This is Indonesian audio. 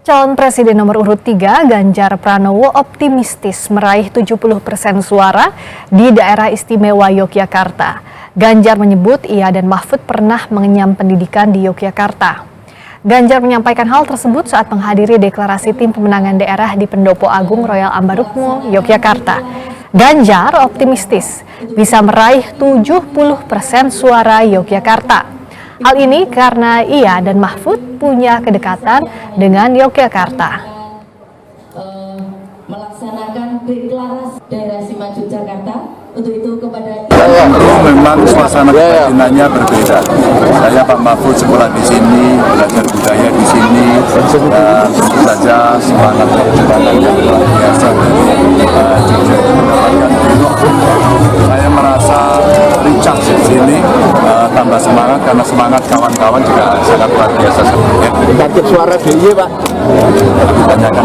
Calon Presiden nomor urut 3, Ganjar Pranowo optimistis meraih 70% suara di daerah istimewa Yogyakarta. Ganjar menyebut ia dan Mahfud pernah mengenyam pendidikan di Yogyakarta. Ganjar menyampaikan hal tersebut saat menghadiri deklarasi tim pemenangan daerah di Pendopo Agung Royal Ambarukmo, Yogyakarta. Ganjar optimistis bisa meraih 70% suara Yogyakarta. Hal ini karena ia dan Mahfud punya kedekatan dengan Yogyakarta. Melaksanakan deklarasi daerah Simaju Jakarta, untuk itu kepada memang suasana kebatinannya berbeda. Saya Pak Mahfud sekolah di sini, belajar budaya di sini, dan tentu saja semangat perjuangan yang luar biasa dari mendapatkan pilot. Saya merasa recharge di sini, tambah semangat karena semangat kawan-kawan juga sangat luar biasa sebetulnya. Batik suara DIY Pak. Ditanyakan